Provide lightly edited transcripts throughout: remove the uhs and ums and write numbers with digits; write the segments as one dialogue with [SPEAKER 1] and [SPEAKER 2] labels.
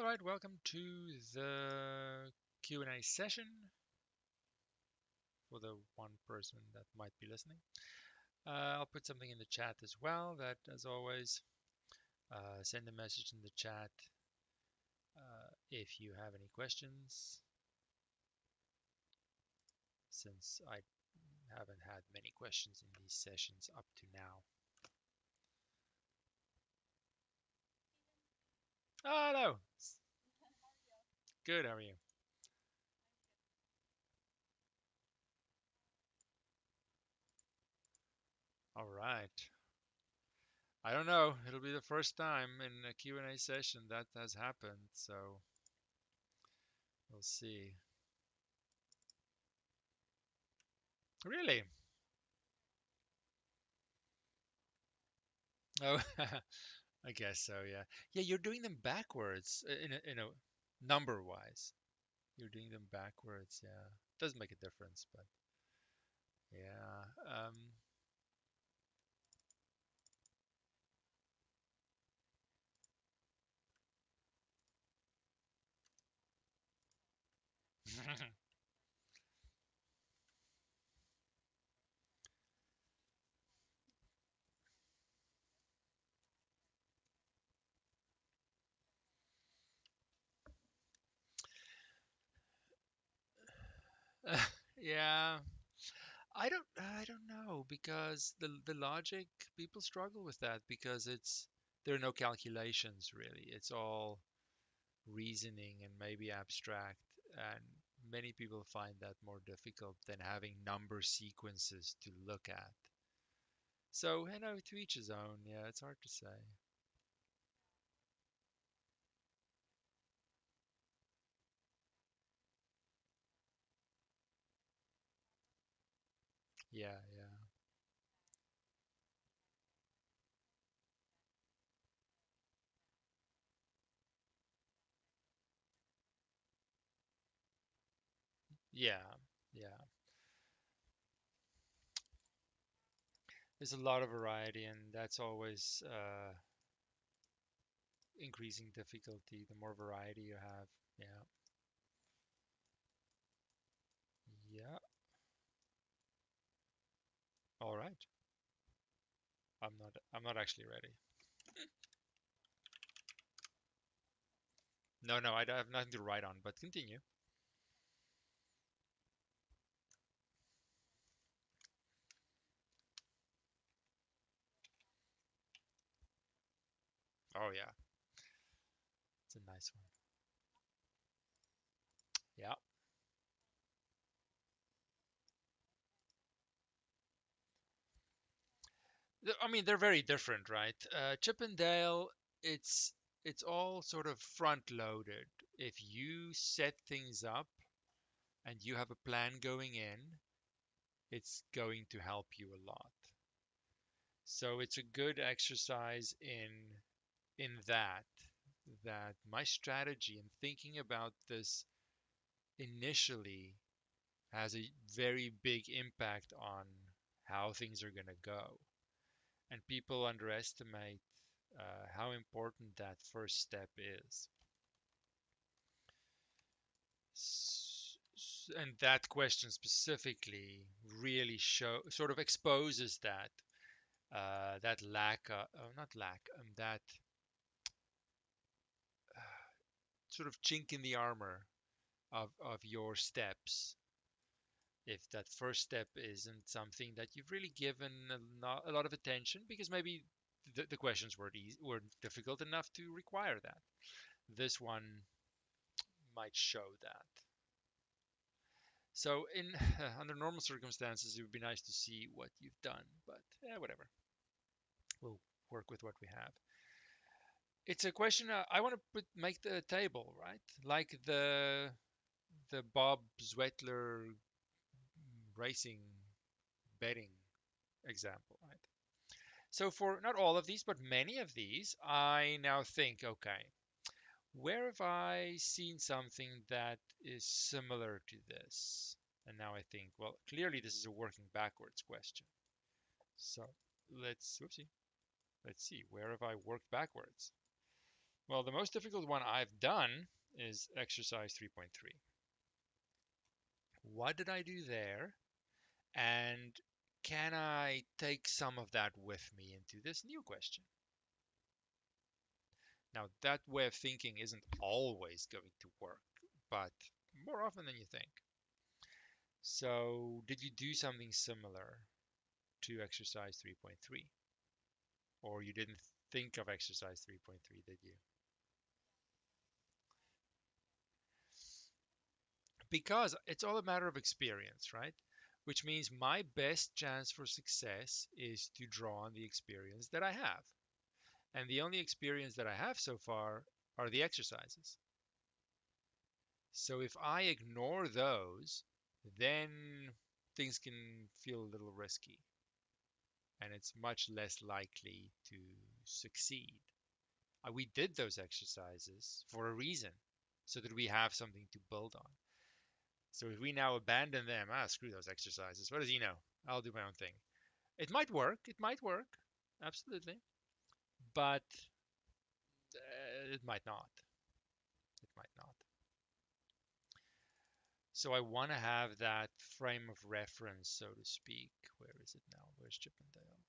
[SPEAKER 1] All right, welcome to the Q&A session for the one person that might be listening. I'll put something in the chat as well that, as always, send a message in the chat if you have any questions, since I haven't had many questions in these sessions up to now. Oh, hello. Good, how are you? All right. I don't know. It'll be the first time in a Q&A session that has happened, so we'll see. Really? Oh, I guess so, yeah. Yeah, you're doing them backwards in a number wise. You're doing them backwards, yeah. Doesn't make a difference, but yeah. Yeah. I don't know because the logic people struggle with that because there are no calculations really. It's all reasoning and maybe abstract, and many people find that more difficult than having number sequences to look at. So, to each his own. Yeah, it's hard to say. Yeah, yeah. Yeah, yeah. There's a lot of variety, and that's always increasing difficulty. The more variety you have. Yeah, yeah. All right. I'm not actually ready. No, no, I don't have nothing to write on, but continue. Oh yeah, it's a nice one. Yeah. I mean, they're very different, right? Chip and Dale, it's it's all sort of front loaded. If you set things up and you have a plan going in, it's going to help you a lot. So it's a good exercise in that my strategy in thinking about this initially has a very big impact on how things are going to go. And people underestimate how important that first step is. And that question specifically really sort of exposes that lack, not lack, that sort of chink in the armor of your steps. If that first step isn't something that you've really given a lot of attention, because maybe the questions weren't difficult enough to require that. This one might show that. So, in under normal circumstances, it would be nice to see what you've done, but yeah, whatever. We'll work with what we have. It's a question I want to make the table, right? Like the Bob Zwetler racing betting example, right? So for not all of these, but many of these, I now think, okay, where have I seen something that is similar to this? And now I think, well, clearly this is a working backwards question. So let's, whoopsie, let's see, where have I worked backwards? Well, the most difficult one I've done is exercise 3.3. What did I do there? And can I take some of that with me into this new question? Now, that way of thinking isn't always going to work, but more often than you think. So, did you do something similar to exercise 3.3? Or you didn't think of exercise 3.3, did you? Because it's all a matter of experience, right? Which means my best chance for success is to draw on the experience that I have. And the only experience that I have so far are the exercises. So if I ignore those, then things can feel a little risky and it's much less likely to succeed. We did those exercises for a reason so that we have something to build on. So if we now abandon them, screw those exercises. What does he know? I'll do my own thing. It might work. It might work. Absolutely. But it might not. It might not. So I want to have that frame of reference, so to speak. Where is it now? Where's Chippendale?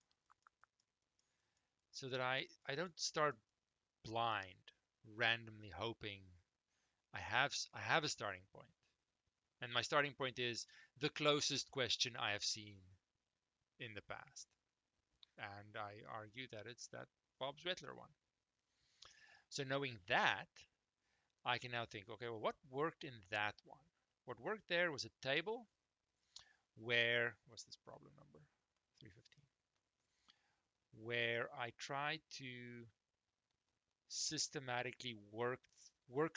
[SPEAKER 1] So that I don't start blind, randomly hoping I have a starting point. And my starting point is the closest question I have seen in the past. And I argue that it's that Bob Zwettler one. So knowing that, I can now think, okay, well, what worked in that one? What worked there was a table where, what's this problem number? 315. Where I tried to systematically work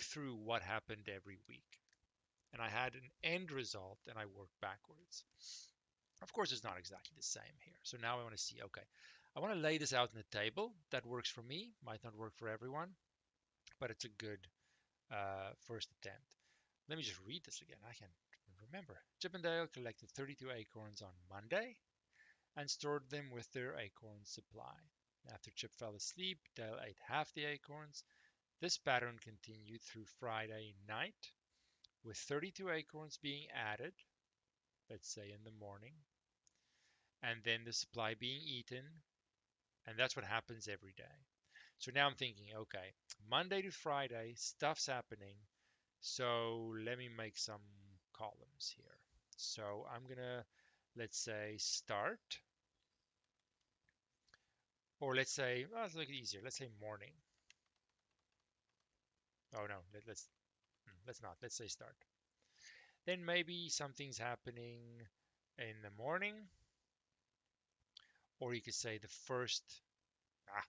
[SPEAKER 1] through what happened every week. And I had an end result and I worked backwards. Of course, it's not exactly the same here. So now I want to see, okay, I want to lay this out on the table. That works for me, might not work for everyone, but it's a good first attempt. Let me just read this again. I can remember. Chippendale collected 32 acorns on Monday and stored them with their acorn supply. After Chip fell asleep, Dale ate half the acorns. This pattern continued through Friday night, with 32 acorns being added, let's say in the morning, and then the supply being eaten, and that's what happens every day. So now I'm thinking, okay, Monday to Friday, stuff's happening, so let me make some columns here. So I'm gonna, let's say, start, or let's say, well, let's make it easier. Let's say morning. Oh no, let's not. Let's say start. Then maybe something's happening in the morning, or you could say the ah,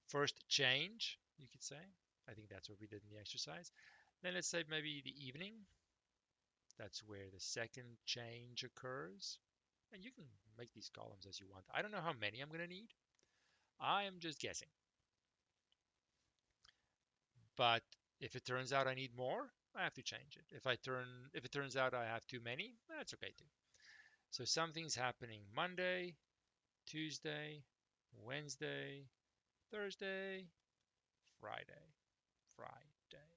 [SPEAKER 1] first change, you could say. I think that's what we did in the exercise. Then let's say maybe the evening. That's where the second change occurs. And you can make these columns as you want. I don't know how many I'm going to need. I am just guessing. But if it turns out I need more, I have to change it. If it turns out I have too many, that's okay too. So something's happening Monday, Tuesday, Wednesday, Thursday, Friday, Friday.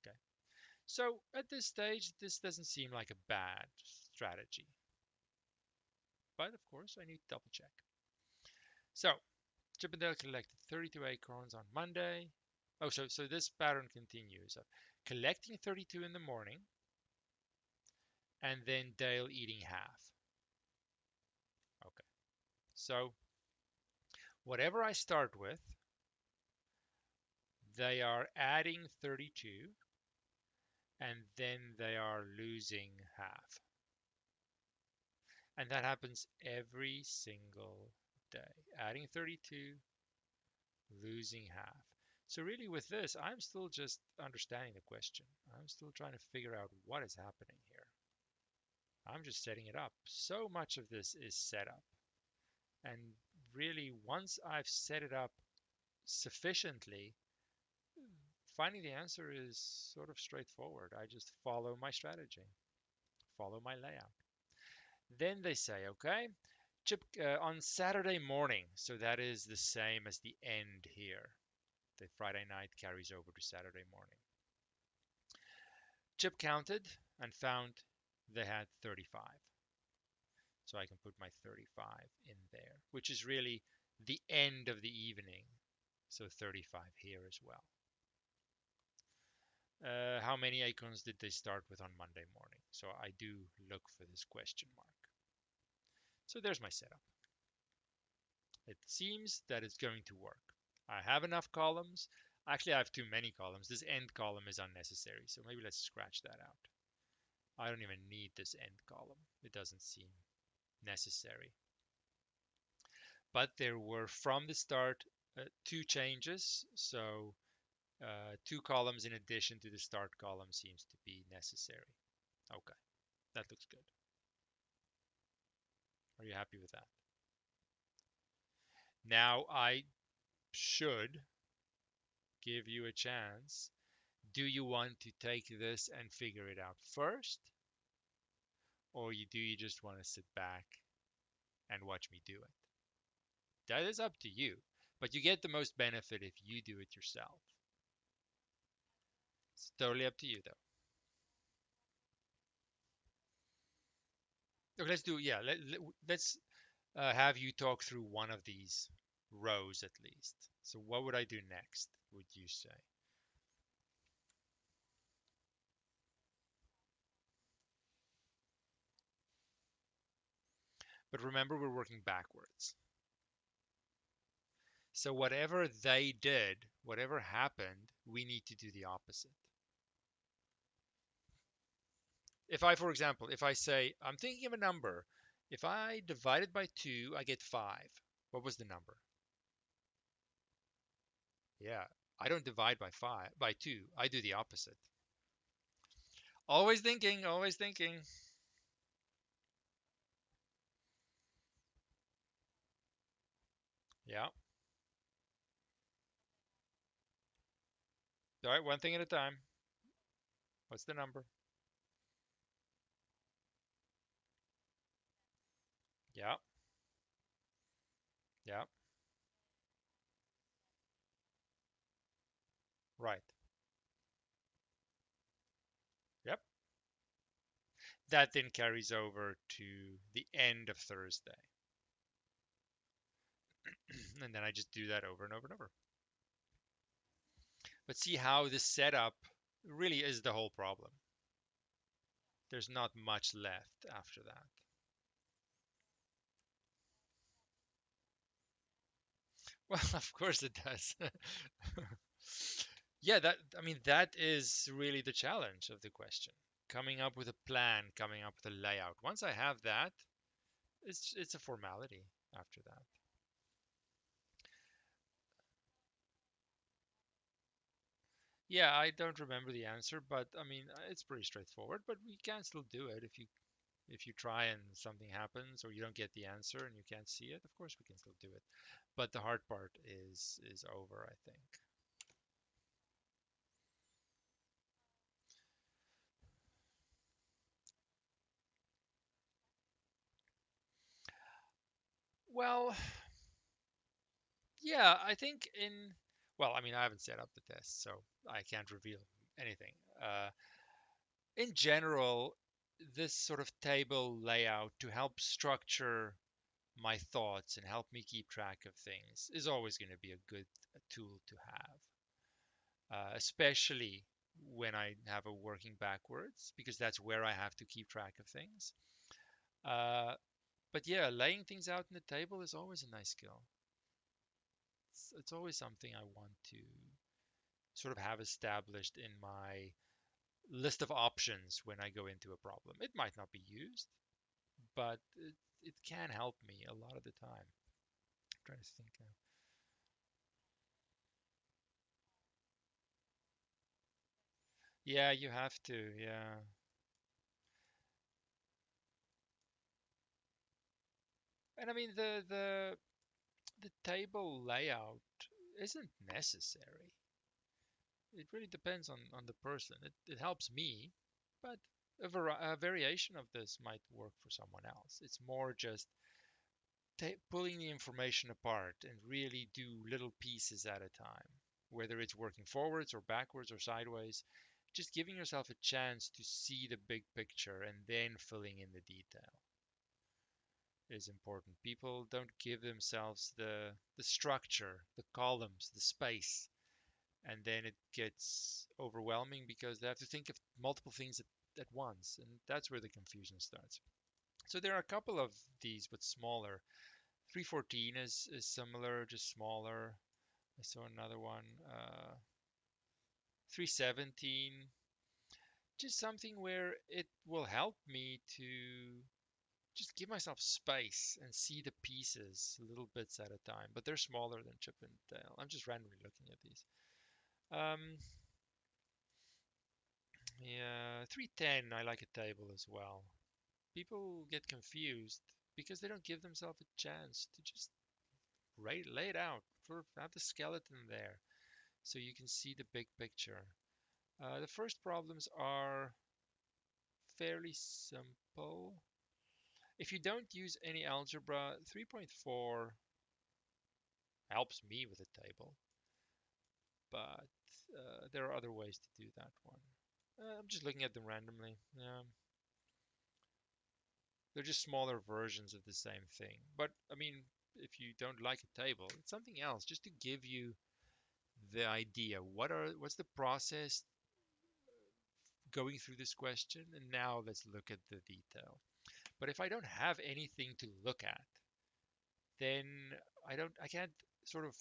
[SPEAKER 1] Okay. So at this stage, this doesn't seem like a bad strategy. But of course, I need to double check. So Chippendale collected 32 acorns on Monday. Oh, so this pattern continues of collecting 32 in the morning and then Dale eating half. Okay. So whatever I start with, they are adding 32 and then they are losing half. And that happens every single day. Adding 32, losing half. So really with this, I'm still just understanding the question. I'm still trying to figure out what is happening here. I'm just setting it up. So much of this is set up. And really, once I've set it up sufficiently, finding the answer is sort of straightforward. I just follow my strategy, follow my layout. Then they say, okay, Chip on Saturday morning, so that is the same as the end here. The Friday night carries over to Saturday morning. Chip counted and found they had 35. So I can put my 35 in there, which is really the end of the evening. So 35 here as well. How many icons did they start with on Monday morning? So I do look for this question mark. So there's my setup. It seems that it's going to work. I have enough columns. Actually, I have too many columns. This end column is unnecessary. So maybe let's scratch that out. I don't even need this end column. It doesn't seem necessary. But there were from the start two changes. So two columns in addition to the start column seems to be necessary. Okay, that looks good. Are you happy with that? Now I should give you a chance. Do you want to take this and figure it out first? Or do you just want to sit back and watch me do it? That is up to you. But you get the most benefit if you do it yourself. It's totally up to you, though. Okay, let's do, yeah, let's have you talk through one of these rows at least. So what would I do next, would you say? But remember, we're working backwards. So whatever they did, whatever happened, we need to do the opposite. If I, for example, if I say, I'm thinking of a number, if I divide it by 2, I get 5. What was the number? Yeah, I don't divide by 5, by 2. I do the opposite. Always thinking, always thinking. Yeah. All right, one thing at a time. What's the number? Yeah, yeah, right. Yep. That then carries over to the end of Thursday. And then I just do that over and over and over. But see how this setup really is the whole problem. There's not much left after that. Well, of course it does. Yeah, that I mean that is really the challenge of the question. Coming up with a plan, coming up with a layout. Once I have that, it's a formality after that. Yeah, I don't remember the answer, but I mean it's pretty straightforward, but we can still do it if you try and something happens or you don't get the answer and you can't see it, of course we can still do it. But the hard part is over, I think. Well, yeah, I think in well, I mean, I haven't set up the test, so I can't reveal anything. In general, this sort of table layout to help structure my thoughts and help me keep track of things is always going to be a good tool to have, especially when I have a working backwards, because that's where I have to keep track of things. Uh, but yeah, laying things out on the table is always a nice skill. It's always something I want to sort of have established in my list of options when I go into a problem. It might not be used, but it can help me a lot of the time. I'm trying to think. Yeah, you have to. Yeah. And I mean the table layout isn't necessary. It really depends on the person. It helps me, but a variation of this might work for someone else. It's more just pulling the information apart and really do little pieces at a time, whether it's working forwards or backwards or sideways, just giving yourself a chance to see the big picture and then filling in the detail is important. People don't give themselves the structure, the columns, the space, and then it gets overwhelming because they have to think of multiple things at once, and that's where the confusion starts. So there are a couple of these, but smaller. 314 is similar, just smaller. I saw another one, 317, just something where it will help me to just give myself space and see the pieces little bits at a time, but they're smaller than Chip and Dale. I'm just randomly looking at these. Yeah, 310, I like a table as well. People get confused because they don't give themselves a chance to just lay it out, sort of have the skeleton there so you can see the big picture. The first problems are fairly simple. If you don't use any algebra, 3.4 helps me with a table, but there are other ways to do that one. I'm just looking at them randomly. Yeah, they're just smaller versions of the same thing. But I mean, if you don't like a table, it's something else just to give you the idea. What's the process going through this question? And now let's look at the detail. But if I don't have anything to look at, then I can't sort of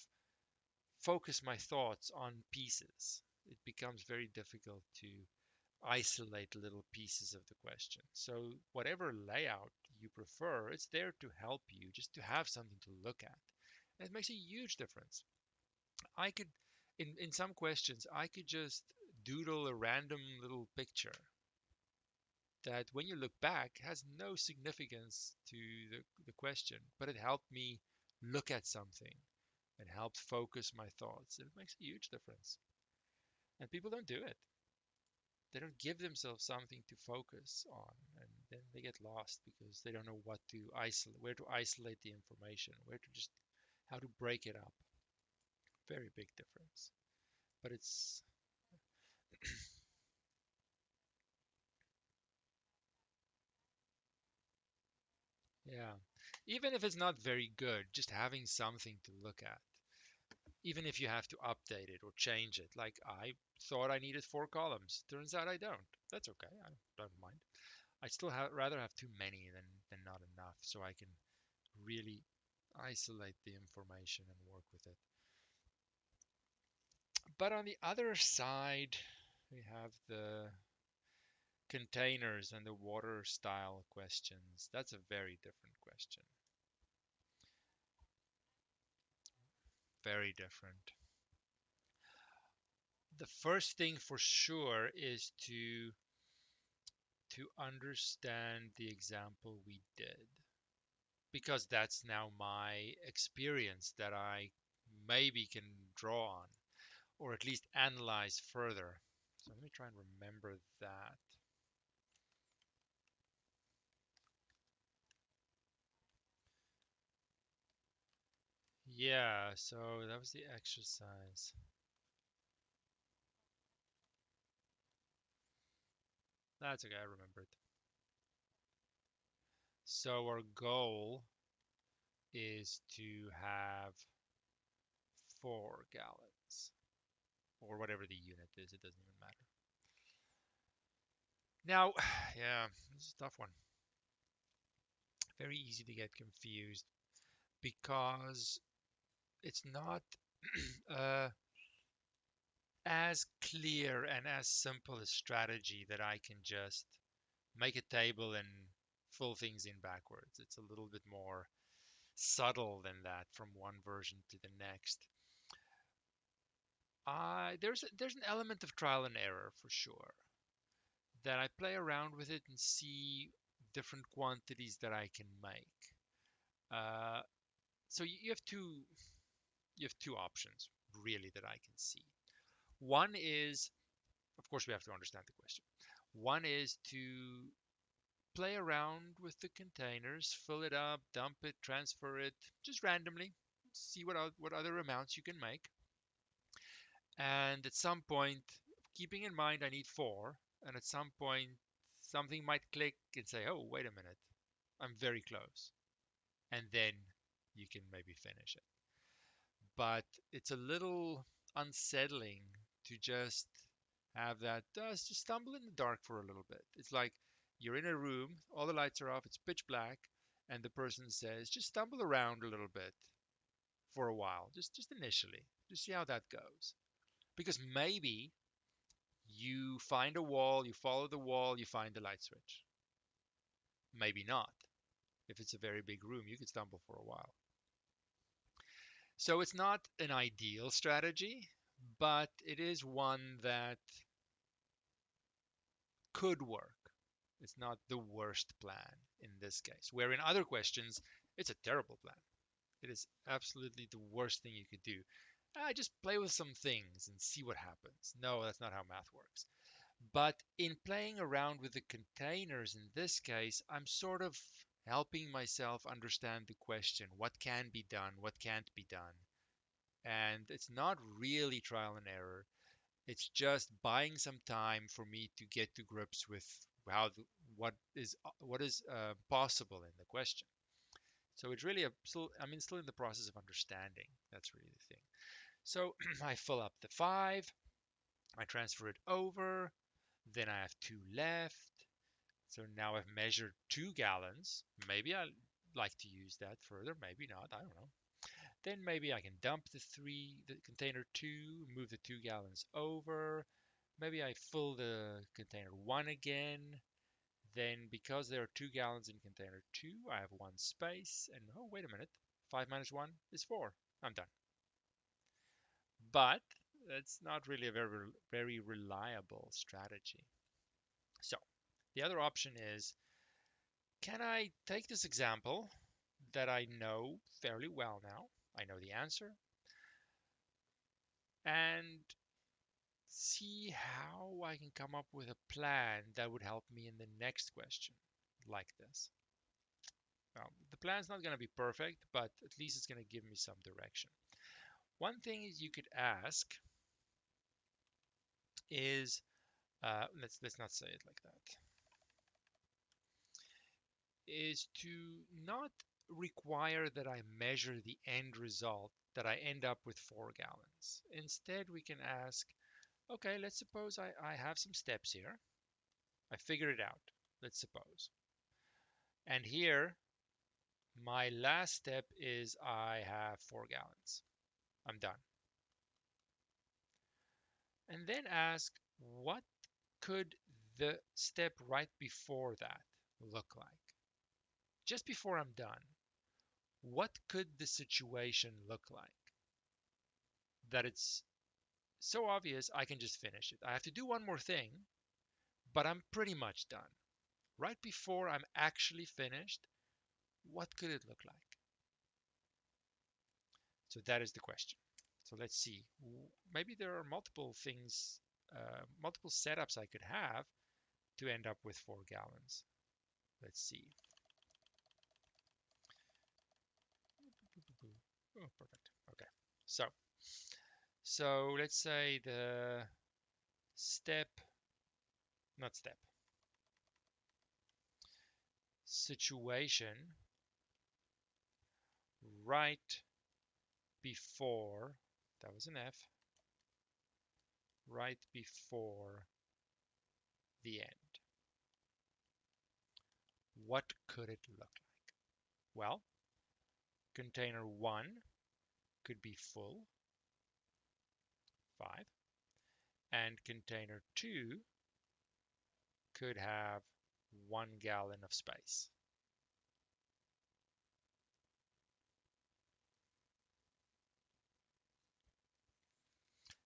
[SPEAKER 1] focus my thoughts on pieces. It becomes very difficult to isolate little pieces of the question. So whatever layout you prefer, it's there to help you, just to have something to look at. And it makes a huge difference. I could, in some questions, I could just doodle a random little picture that when you look back has no significance to the question, but it helped me look at something. It helped focus my thoughts. It makes a huge difference. And people don't do it. They don't give themselves something to focus on, and then they get lost because they don't know what to isolate, where to isolate the information, where to just how to break it up. Very big difference. But it's yeah. Even if it's not very good, just having something to look at. Even if you have to update it or change it. Like I thought I needed 4 columns. Turns out I don't. That's okay. I don't mind. I still rather have too many than not enough, so I can really isolate the information and work with it. But on the other side, we have the containers and the water style questions. That's a very different question. Very different. The first thing for sure is to understand the example we did, because that's now my experience that I maybe can draw on or at least analyze further. So let me try and remember that. Yeah, so that was the exercise. That's okay, I remembered. So our goal is to have 4 gallons, or whatever the unit is, it doesn't even matter. Now, yeah, this is a tough one. Very easy to get confused because it's not uh, as clear and as simple a strategy that I can just make a table and fill things in backwards. It's a little bit more subtle than that from one version to the next. There's an element of trial and error for sure. That I play around with it and see different quantities that I can make. Uh, so you have two options really that I can see. One is, of course, we have to understand the question. One is to play around with the containers, fill it up, dump it, transfer it, just randomly. See what other amounts you can make. And at some point, keeping in mind I need four, and at some point something might click and say, "Oh, wait a minute, I'm very close," and then you can maybe finish it. But it's a little unsettling to just have that just stumble in the dark for a little bit. It's like you're in a room, all the lights are off, it's pitch black, and the person says, "Just stumble around a little bit for a while, just initially, just see how that goes." Because maybe you find a wall, you follow the wall, you find the light switch. Maybe not. If it's a very big room, you could stumble for a while. So it's not an ideal strategy, but it is one that could work. It's not the worst plan in this case, where in other questions, it's a terrible plan. It is absolutely the worst thing you could do. Just play with some things and see what happens. No, that's not how math works. But in playing around with the containers in this case, I'm sort of helping myself understand the question, what can be done, what can't be done. And it's not really trial and error. It's just buying some time for me to get to grips with how what is possible in the question. So it's really still in the process of understanding. That's really the thing. So I fill up the five, I transfer it over, then I have two left. So now I've measured 2 gallons. Maybe I like to use that further, maybe not, I don't know. Then maybe I can dump the container 2, move the 2 gallons over. Maybe I fill the container 1 again. Then because there are 2 gallons in container 2, I have one space. And oh, wait a minute, 5 minus 1 is 4. I'm done. But that's not really a very reliable strategy. So the other option is, can I take this example that I know fairly well now? I know the answer, and see how I can come up with a plan that would help me in the next question, like this. Well, the plan's not going to be perfect, but at least it's going to give me some direction. One thing is you could ask is, let's not say it like that, is to not require that I measure the end result, that I end up with 4 gallons. Instead, we can ask, okay, let's suppose I have some steps here. I figured it out, let's suppose. And here, my last step is I have 4 gallons. I'm done. And then ask, what could the step right before that look like? Just before I'm done, what could the situation look like that it's so obvious I can just finish it? I have to do one more thing, but I'm pretty much done. Right before I'm actually finished, what could it look like? So that is the question. So let's see. Maybe there are multiple things, multiple setups I could have to end up with 4 gallons. Let's see. Oh, perfect. Okay. So let's say the step, not step, situation right before, that was an F, right before the end. What could it look like? Well, container 1 could be full, 5, and container 2 could have 1 gallon of space.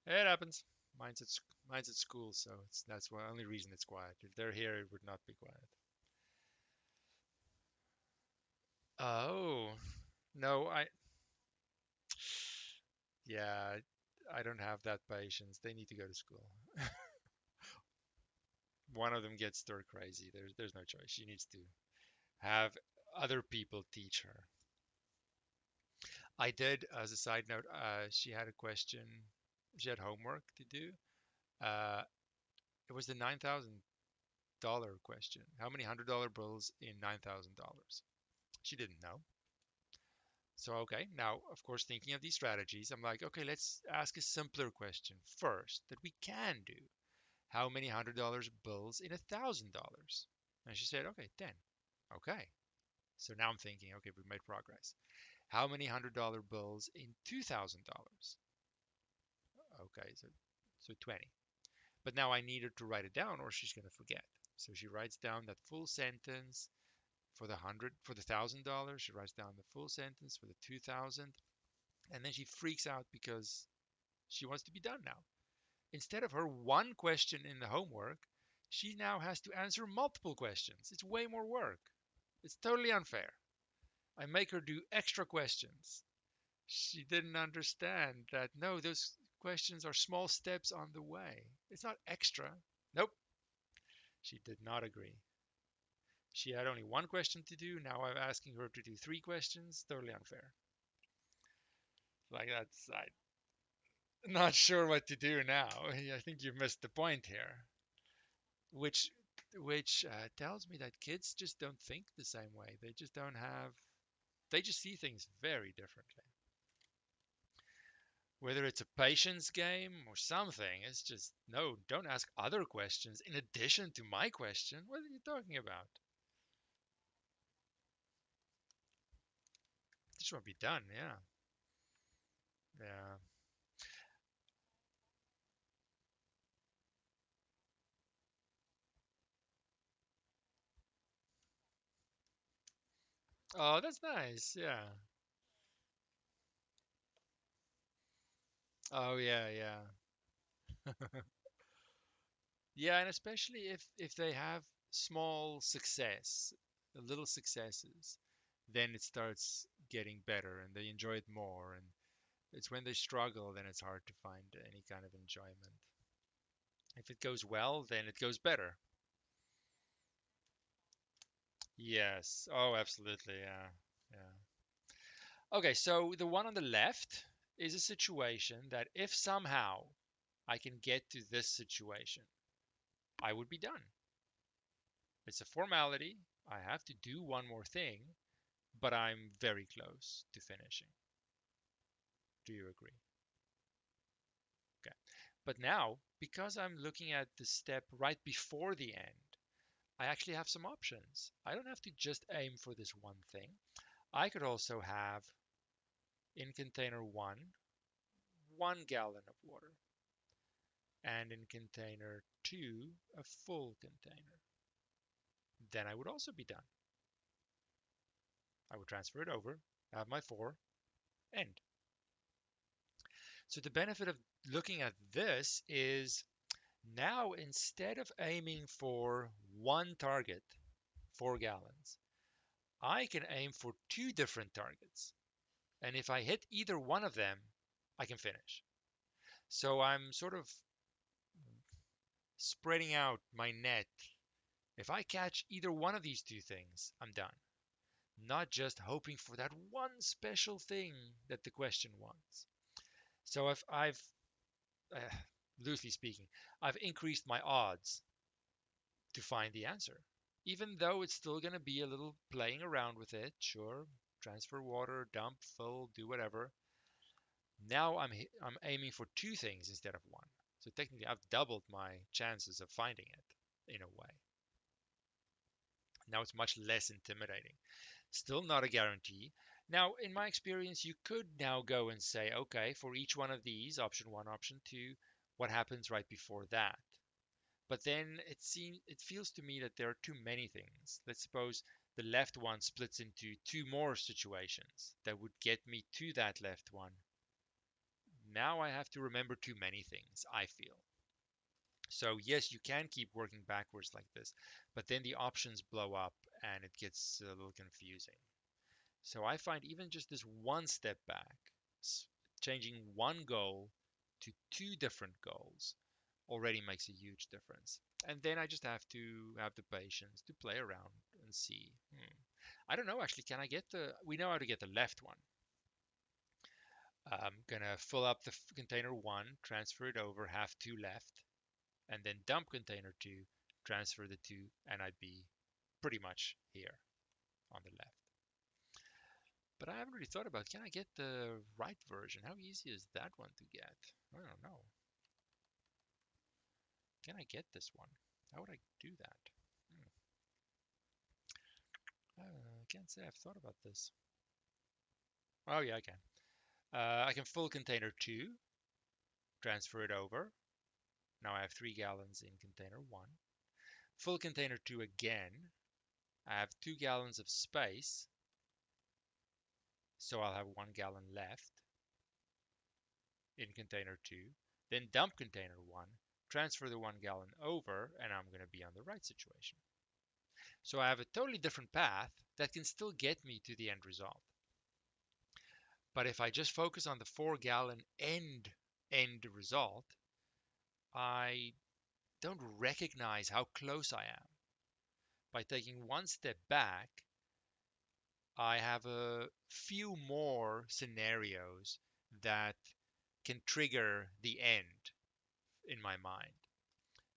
[SPEAKER 1] It happens. Mine's at, mine's at school, so that's the only reason it's quiet. If they're here, it would not be quiet. Oh, no, yeah, I don't have that patience. They need to go to school. one of them gets stir crazy. There's no choice. She needs to have other people teach her. I did, as a side note, she had a question. She had homework to do. Uh, it was the $9,000 question. How many $100 bills in $9,000? She didn't know. So, okay, now, of course, thinking of these strategies, I'm like, okay, let's ask a simpler question first that we can do. How many $100 bills in $1,000? And she said, okay, 10. Okay. So now I'm thinking, okay, we've made progress. How many $100 bills in $2,000? Okay, so 20. But now I need her to write it down or she's going to forget. So she writes down that full sentence for the $1,000. She writes down the full sentence for the 2,000, and then she freaks out because she wants to be done now. Instead of her one question in the homework, she now has to answer multiple questions. It's way more work. It's totally unfair. I make her do extra questions. She didn't understand that no, those questions are small steps on the way. It's not extra. Nope, she did not agree. She had only one question to do. Now I'm asking her to do three questions. Totally unfair. Like that's I'm not sure what to do now. I think you've missed the point here. Which which tells me that kids just don't think the same way. They just don't have. They just see things very differently. Whether it's a patience game or something, it's just no. Don't ask other questions in addition to my question. What are you talking about? This won't be done. Yeah, yeah. Oh, that's nice. Yeah. Oh, yeah, yeah. Yeah, and especially if they have small success, little successes, then it starts getting better and they enjoy it more. And it's when they struggle, then it's hard to find any kind of enjoyment. If it goes well, then it goes better. Yes. Oh, absolutely. Yeah. Yeah. Okay, so the one on the left is a situation that if somehow I can get to this situation, I would be done. It's a formality. I have to do one more thing, but I'm very close to finishing. Do you agree? Okay. But now, because I'm looking at the step right before the end, I actually have some options. I don't have to just aim for this one thing. I could also have in container one, 1 gallon of water, and in container two, a full container. Then I would also be done. I would transfer it over, have my four, end. So the benefit of looking at this is now instead of aiming for one target, 4 gallons, I can aim for two different targets. And if I hit either one of them, I can finish. So I'm sort of spreading out my net. If I catch either one of these two things, I'm done. Not just hoping for that one special thing that the question wants. So if I've, uh, loosely speaking, I've increased my odds to find the answer. Even though it's still going to be a little playing around with it, sure, transfer water, dump, fill, do whatever. Now I'm aiming for two things instead of one. So technically, I've doubled my chances of finding it in a way. Now it's much less intimidating. Still not a guarantee. Now, in my experience, you could now go and say, okay, for each one of these, option one, option two, what happens right before that? But then it feels to me that there are too many things. Let's suppose the left one splits into two more situations that would get me to that left one. Now I have to remember too many things, I feel. So yes, you can keep working backwards like this, but then the options blow up and it gets a little confusing. So I find even just this one step back, changing one goal to two different goals, already makes a huge difference. And then I just have to have the patience to play around and see. I don't know actually. Can I get the? We know how to get the left one. I'm gonna fill up the container one, transfer it over, have two left, and then dump container two, transfer the two, and I'd be pretty much here on the left. But I haven't really thought about, can I get the right version? How easy is that one to get? I don't know. Can I get this one? How would I do that? I can't say I've thought about this. Oh yeah, I can. I can fill container two, transfer it over. Now I have 3 gallons in container one. Fill container two again. I have 2 gallons of space, so I'll have 1 gallon left in container two. Then dump container one, transfer the 1 gallon over, and I'm going to be on the right situation. So I have a totally different path that can still get me to the end result. But if I just focus on the 4 gallon end result, I don't recognize how close I am. By taking one step back, I have a few more scenarios that can trigger the end in my mind.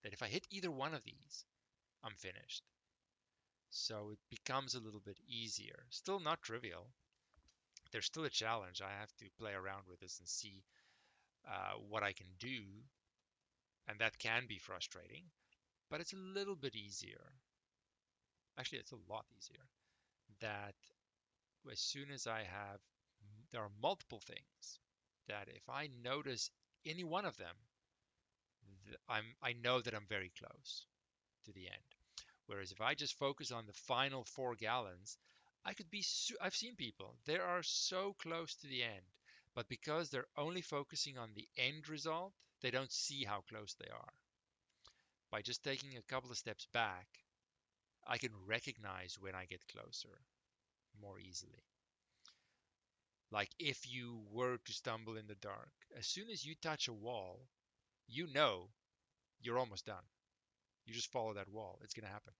[SPEAKER 1] That if I hit either one of these, I'm finished. So it becomes a little bit easier. Still not trivial. There's still a challenge. I have to play around with this and see what I can do. And that can be frustrating, but it's a little bit easier. Actually, it's a lot easier. That as soon as there are multiple things that if I notice any one of them, I know that I'm very close to the end. Whereas if I just focus on the final 4 gallons, I could be. I've seen people, they are so close to the end, but because they're only focusing on the end result, they don't see how close they are. By just taking a couple of steps back, I can recognize when I get closer more easily. Like if you were to stumble in the dark, as soon as you touch a wall, you know you're almost done. You just follow that wall. It's going to happen.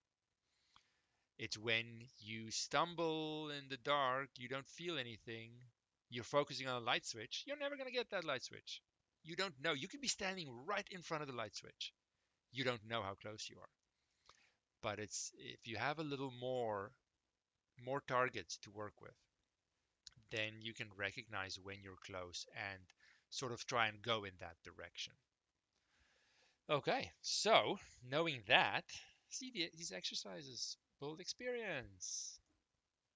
[SPEAKER 1] It's when you stumble in the dark, you don't feel anything, you're focusing on a light switch, you're never going to get that light switch. You don't know. You could be standing right in front of the light switch. You don't know how close you are. But it's if you have a little more targets to work with, then you can recognize when you're close and sort of try and go in that direction. Okay, so knowing that, see these exercises build experience.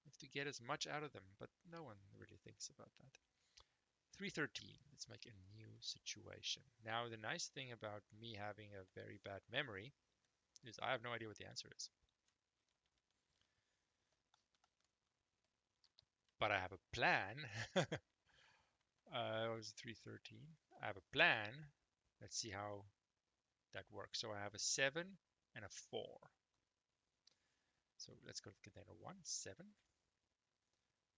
[SPEAKER 1] You have to get as much out of them, but no one really thinks about that. 313, let's make a new situation. Now, the nice thing about me having a very bad memory is I have no idea what the answer is. But I have a plan. What was 313? I have a plan. Let's see how that works. So I have a 7 and a 4. So let's go to container 1, 7.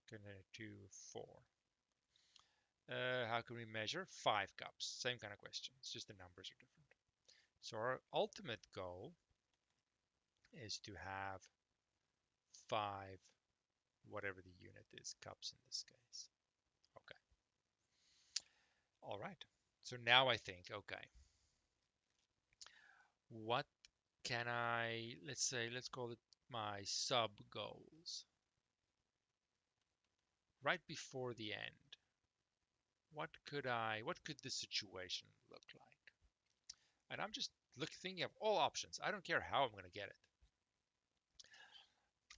[SPEAKER 1] Container 2, 4. How can we measure? 5 cups. Same kind of question. It's just the numbers are different. So our ultimate goal is to have 5, whatever the unit is, cups in this case. Okay. All right. So now I think, okay, what can let's call it my sub goals. Right before the end, what could the situation look like? And I'm just thinking of all options. I don't care how I'm going to get it.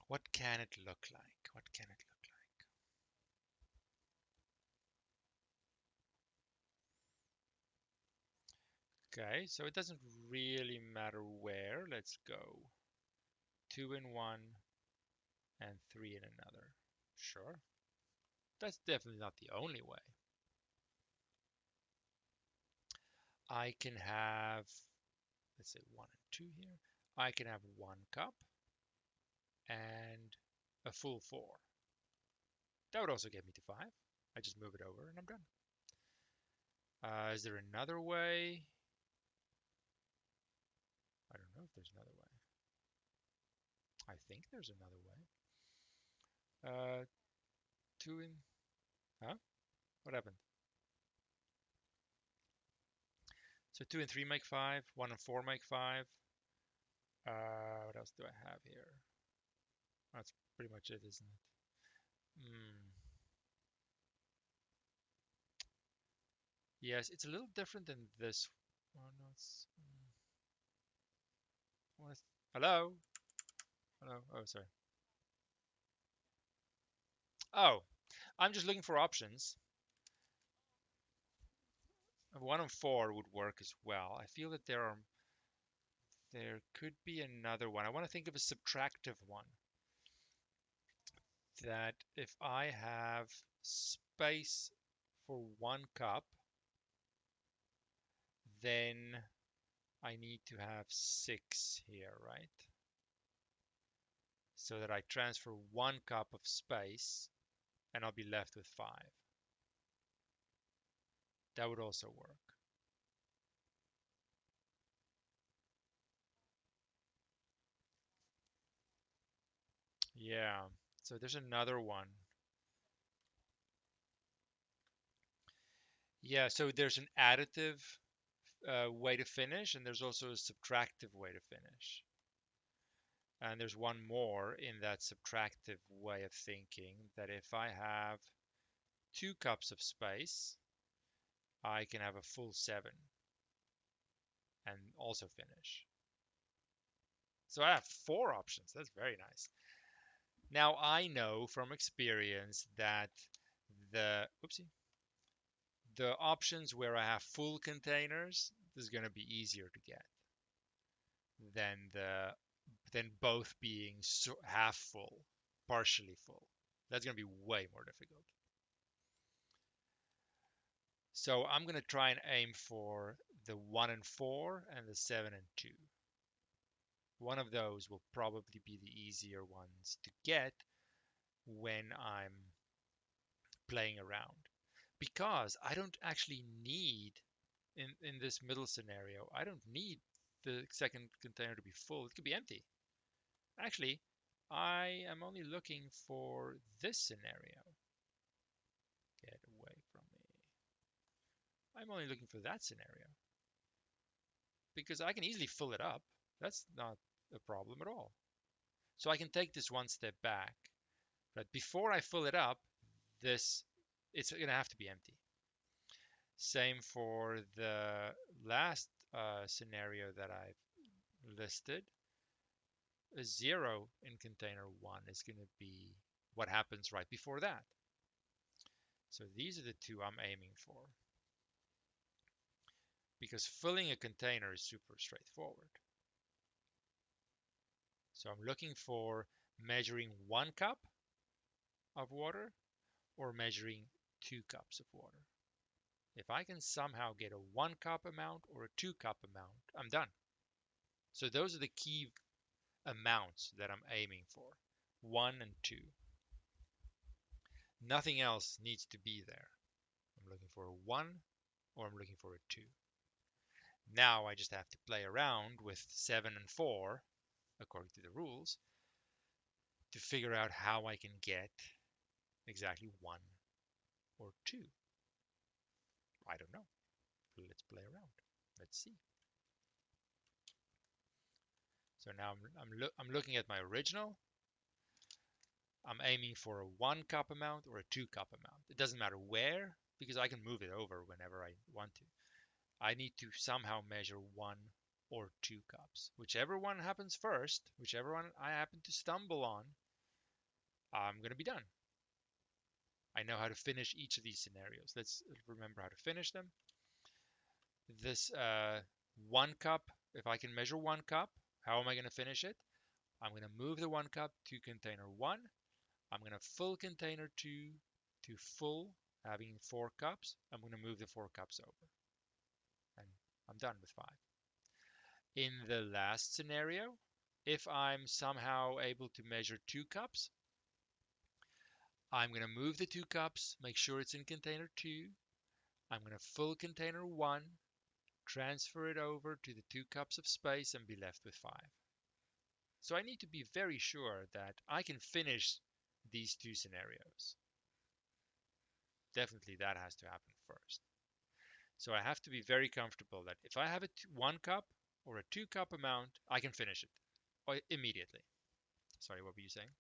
[SPEAKER 1] What can it look like? What can it look like? Okay, so it doesn't really matter where. Let's go 2 in one and 3 in another. Sure. That's definitely not the only way. I can have, let's say 1 and 2 here. I can have 1 cup and a full 4. That would also get me to 5. I just move it over and I'm done. Is there another way? there's another way. I think there's another way. Uh, two in, huh? What happened? So 2 and 3 make 5, 1 and 4 make 5. What else do I have here? That's pretty much it, isn't it? Mm. Yes, it's a little different than this. Oh, no, hello? Hello? Oh, sorry. Oh, I'm just looking for options. 1 and 4 would work as well. I feel that there could be another one. I want to think of a subtractive one. That if I have space for 1 cup, then I need to have 6 here, right? So that I transfer 1 cup of space and I'll be left with 5. That would also work. Yeah. So there's another one. Yeah, so there's an additive way to finish, and there's also a subtractive way to finish. And there's one more in that subtractive way of thinking that if I have 2 cups of space, I can have a full 7 and also finish. So I have 4 options. That's very nice. Now I know from experience that oopsie, the options where I have full containers is going to be easier to get than both being half full, partially full. That's going to be way more difficult. So I'm going to try and aim for the 1 and 4 and the 7 and 2. One of those will probably be the easier ones to get when I'm playing around. Because I don't actually need, in this middle scenario, I don't need the second container to be full. It could be empty. Actually, I am only looking for this scenario. Get away from me. I'm only looking for that scenario because I can easily fill it up. That's not a problem at all. So I can take this one step back. But before I fill it up, it's going to have to be empty. Same for the last scenario that I've listed. A 0 in container 1 is going to be what happens right before that. So these are the two I'm aiming for. Because filling a container is super straightforward. So I'm looking for measuring 1 cup of water or measuring 2 cups of water. If I can somehow get a 1 cup amount or a 2 cup amount, I'm done. So those are the key amounts that I'm aiming for, 1 and 2. Nothing else needs to be there. I'm looking for a 1 or I'm looking for a 2. Now I just have to play around with 7 and 4, according to the rules, to figure out how I can get exactly 1 or 2. I don't know. Let's play around. Let's see. So now I'm looking at my original. I'm aiming for a 1 cup amount or a 2 cup amount. It doesn't matter where because I can move it over whenever I want to. I need to somehow measure 1 or 2 cups. Whichever one happens first, whichever one I happen to stumble on, I'm going to be done. I know how to finish each of these scenarios. Let's remember how to finish them. This 1 cup, if I can measure 1 cup, how am I going to finish it? I'm going to move the 1 cup to container 1. I'm going to fill container 2 to full, having 4 cups. I'm going to move the 4 cups over. And I'm done with 5. In the last scenario, if I'm somehow able to measure 2 cups, I'm going to move the 2 cups, make sure it's in container 2. I'm going to fill container 1, transfer it over to the 2 cups of space, and be left with 5. So I need to be very sure that I can finish these 2 scenarios. Definitely that has to happen first. So I have to be very comfortable that if I have a 1 cup or a 2 cup amount, I can finish it immediately. Sorry, what were you saying?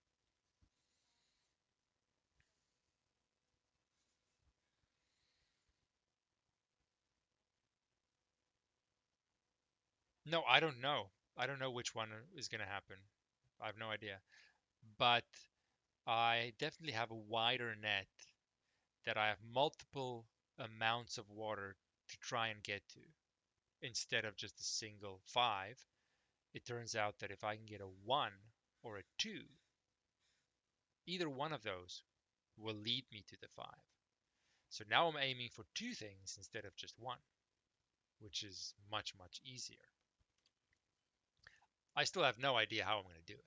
[SPEAKER 1] No, I don't know. I don't know which one is going to happen. I have no idea. But I definitely have a wider net that I have multiple amounts of water to try and get to instead of just a single 5. It turns out that if I can get a 1 or a 2, either one of those will lead me to the 5. So now I'm aiming for 2 things instead of just one, which is much, much easier. I still have no idea how I'm going to do it.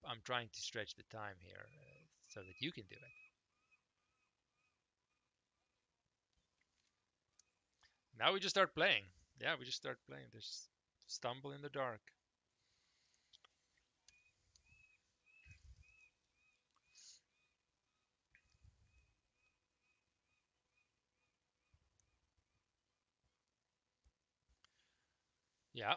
[SPEAKER 1] I'm trying to stretch the time here so that you can do it. Now we just start playing. Yeah, we just start playing. There's stumble in the dark. Yeah,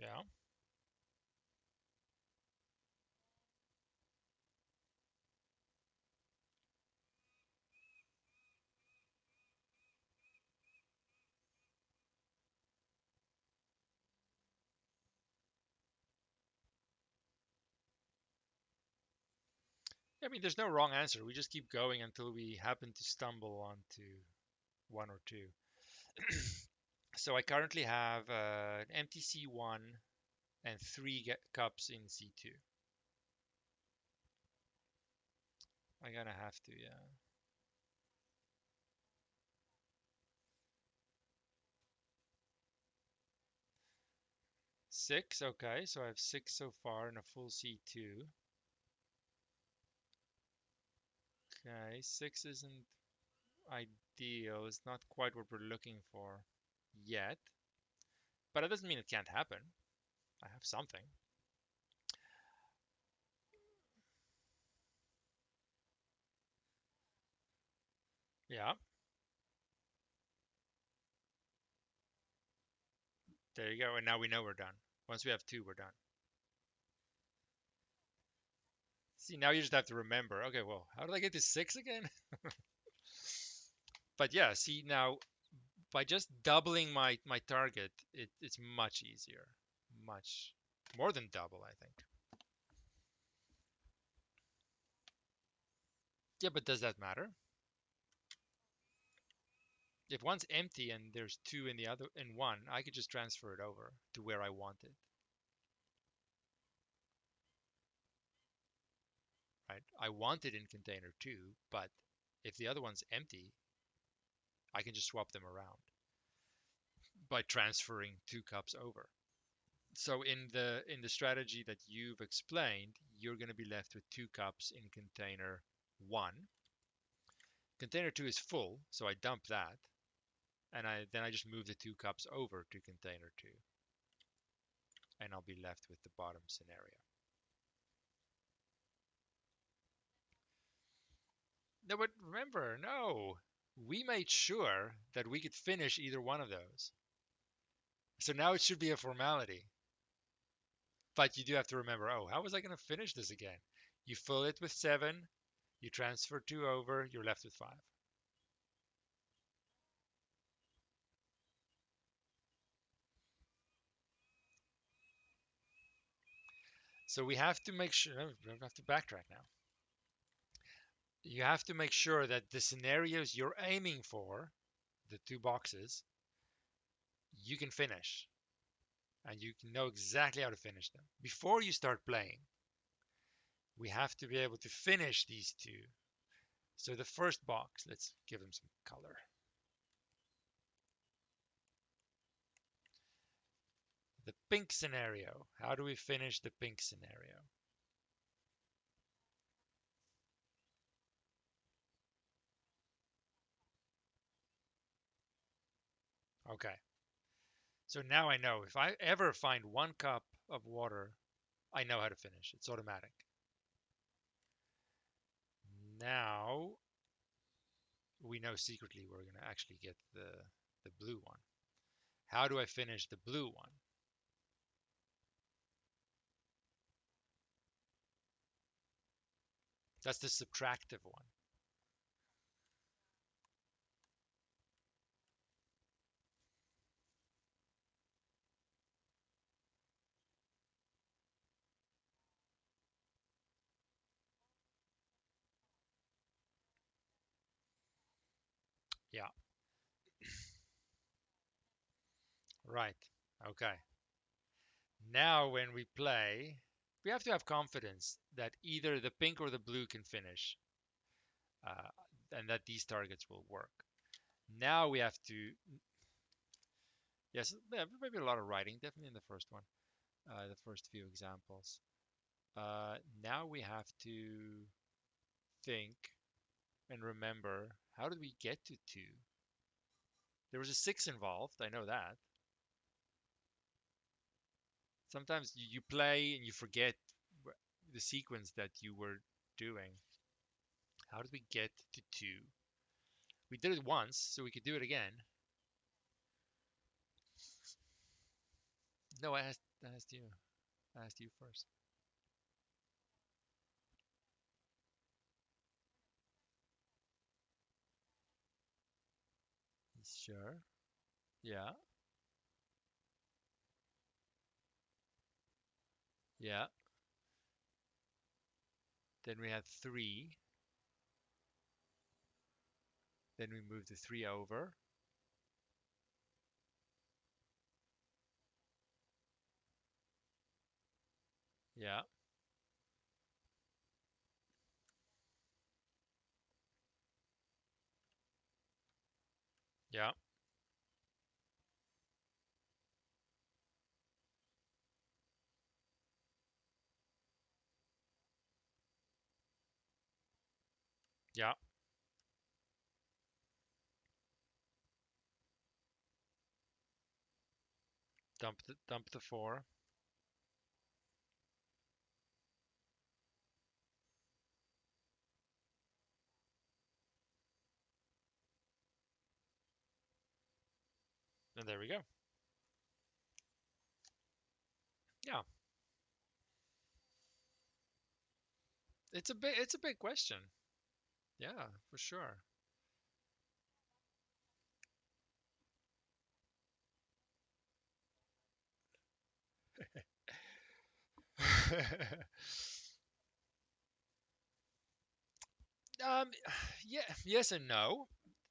[SPEAKER 1] yeah. I mean, there's no wrong answer. We just keep going until we happen to stumble onto one or two. So I currently have an empty C1 and 3 cups in C2. I'm gonna have to, yeah. 6, okay, so I have 6 so far in a full C2. Okay, 6 isn't ideal. It's not quite what we're looking for yet, but it doesn't mean it can't happen. I have something. Yeah, there you go. And now we know we're done. Once we have 2, we're done. See, now you just have to remember. Okay, well, how did I get to 6 again? But yeah, see now by just doubling my target, it's much easier, much more than double, I think. Yeah, but does that matter? If one's empty and there's 2 in the other in one, I could just transfer it over to where I want it, right? I want it in container 2, but if the other one's empty, I can just swap them around by transferring 2 cups over. So in the strategy that you've explained, you're going to be left with 2 cups in container 1. Container 2 is full, so I dump that, and I just move the 2 cups over to container 2, and I'll be left with the bottom scenario. No, but remember, no, we made sure that we could finish either one of those. So now it should be a formality. But you do have to remember, oh, how was I going to finish this again? You fill it with 7, you transfer 2 over, you're left with 5. So we have to make sure, we have to backtrack now. You have to make sure that the scenarios you're aiming for, the 2 boxes, you can finish and you can know exactly how to finish them. Before you start playing, we have to be able to finish these 2. So the first box, let's give them some color. The pink scenario. How do we finish the pink scenario? Okay. So now I know if I ever find one cup of water, I know how to finish. It's automatic. Now we know secretly we're going to actually get the blue one. How do I finish the blue one? That's the subtractive one. Yeah, right. Okay. Now when we play, we have to have confidence that either the pink or the blue can finish, uh, and that these targets will work. Now we have to, yes, yeah, maybe a lot of writing, definitely in the first one, the first few examples. Now we have to think and remember, how did we get to two? There was a six involved, I know that. Sometimes you play and you forget the sequence that you were doing. How did we get to two? We did it once, so we could do it again. No, I asked you. I asked you first. Sure. Yeah. Yeah. Then we had three. Then we moved the three over. Yeah. Yeah. Yeah. Dump the four. And there we go. Yeah. It's a big question. Yeah, for sure. Um, yeah, yes and no.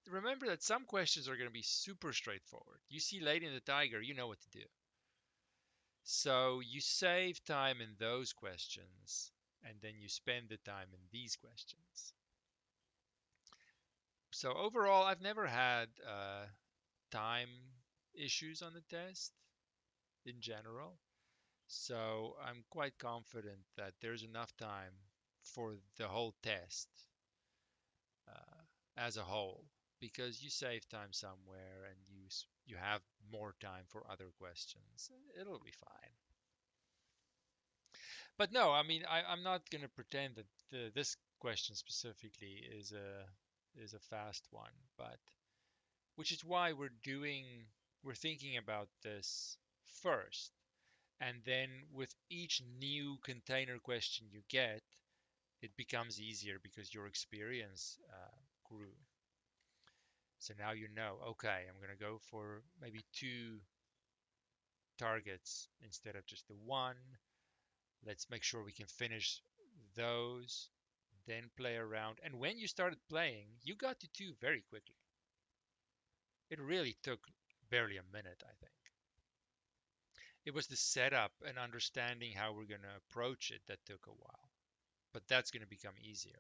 [SPEAKER 1] Remember that some questions are going to be super straightforward. You see Lady and the Tiger, you know what to do. So you save time in those questions, and then you spend the time in these questions. So overall, I've never had time issues on the test in general. So I'm quite confident that there's enough time for the whole test uh, as a whole, because you save time somewhere and you have more time for other questions. It'll be fine. But no, I mean, I'm not going to pretend that this question specifically is a fast one, but which is why we're thinking about this first, and then with each new container question you get, it becomes easier because your experience grew. So now you know, okay, I'm gonna go for maybe two targets instead of just the one. Let's make sure we can finish those, then play around. And when you started playing, you got to two very quickly. It really took barely a minute, I think. It was the setup and understanding how we're going to approach it that took a while. But that's going to become easier.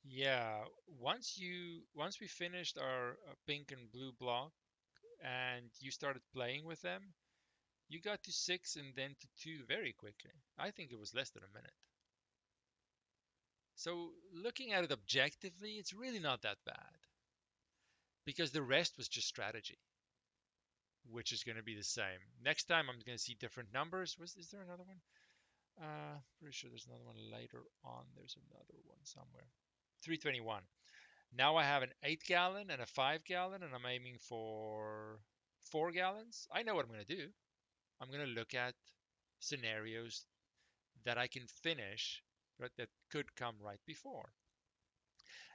[SPEAKER 1] Yeah, once we finished our pink and blue block and you started playing with them, You got to 6 and then to 2 very quickly. I think it was less than a minute. So looking at it objectively, it's really not that bad because the rest was just strategy, which is going to be the same. Next time I'm going to see different numbers. Is there another one? Pretty sure there's another one later on. There's another one somewhere. 321. Now I have an 8 gallon and a 5 gallon, and I'm aiming for 4 gallons. I know what I'm going to do. I'm going to look at scenarios that I can finish, but that could come right before.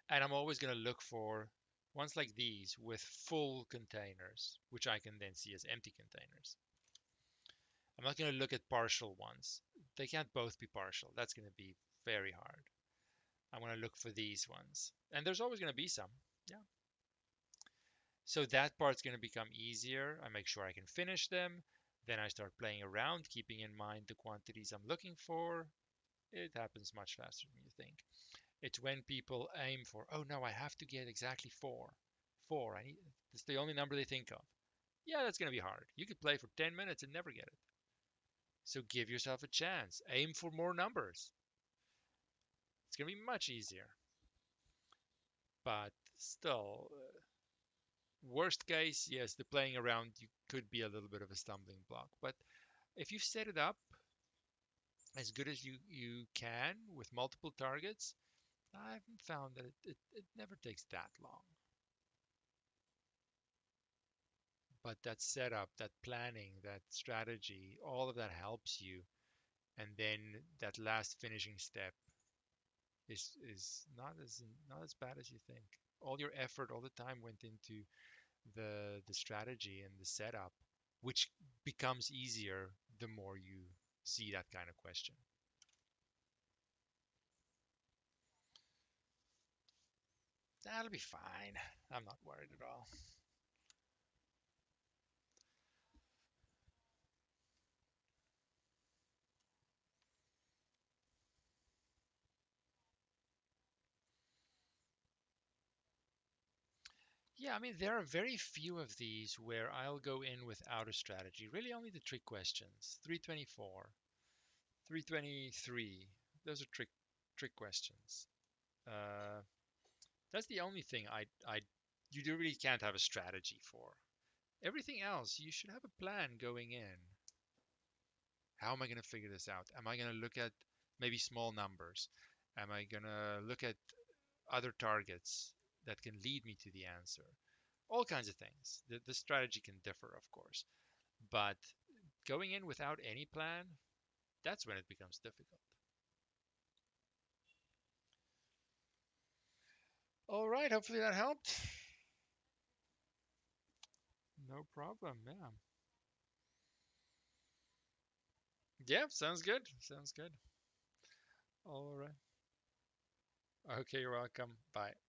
[SPEAKER 1] And I'm always going to look for ones like these with full containers, which I can then see as empty containers. I'm not going to look at partial ones. They can't both be partial. That's going to be very hard. I'm going to look for these ones. And there's always going to be some. Yeah. So that part's going to become easier. I make sure I can finish them. Then I start playing around, keeping in mind the quantities I'm looking for. It happens much faster than you think. It's when people aim for, oh no, I have to get exactly four. Four. It's the only number they think of. Yeah, that's going to be hard. You could play for 10 minutes and never get it. So give yourself a chance. Aim for more numbers. It's going to be much easier. But still, worst case, yes, the playing around you could be a little bit of a stumbling block. But if you set it up as good as you can with multiple targets, I haven't found that it never takes that long. But that setup, that planning, that strategy, all of that helps you. And then that last finishing step is not as bad as you think. All your effort, all the time went into the strategy and the setup, which becomes easier the more you see that kind of question. That'll be fine. I'm not worried at all. Yeah, I mean, there are very few of these where I'll go in without a strategy. Really, only the trick questions. 324, 323. Those are trick questions. Uh, that's the only thing you really can't have a strategy for. Everything else, you should have a plan going in. How am I going to figure this out? Am I going to look at maybe small numbers? Am I going to look at other targets that can lead me to the answer? All kinds of things. The strategy can differ, of course, but going in without any plan, that's when it becomes difficult. All right, hopefully that helped. No problem. Yeah. Yeah, sounds good. Sounds good. All right. Okay, you're welcome. Bye.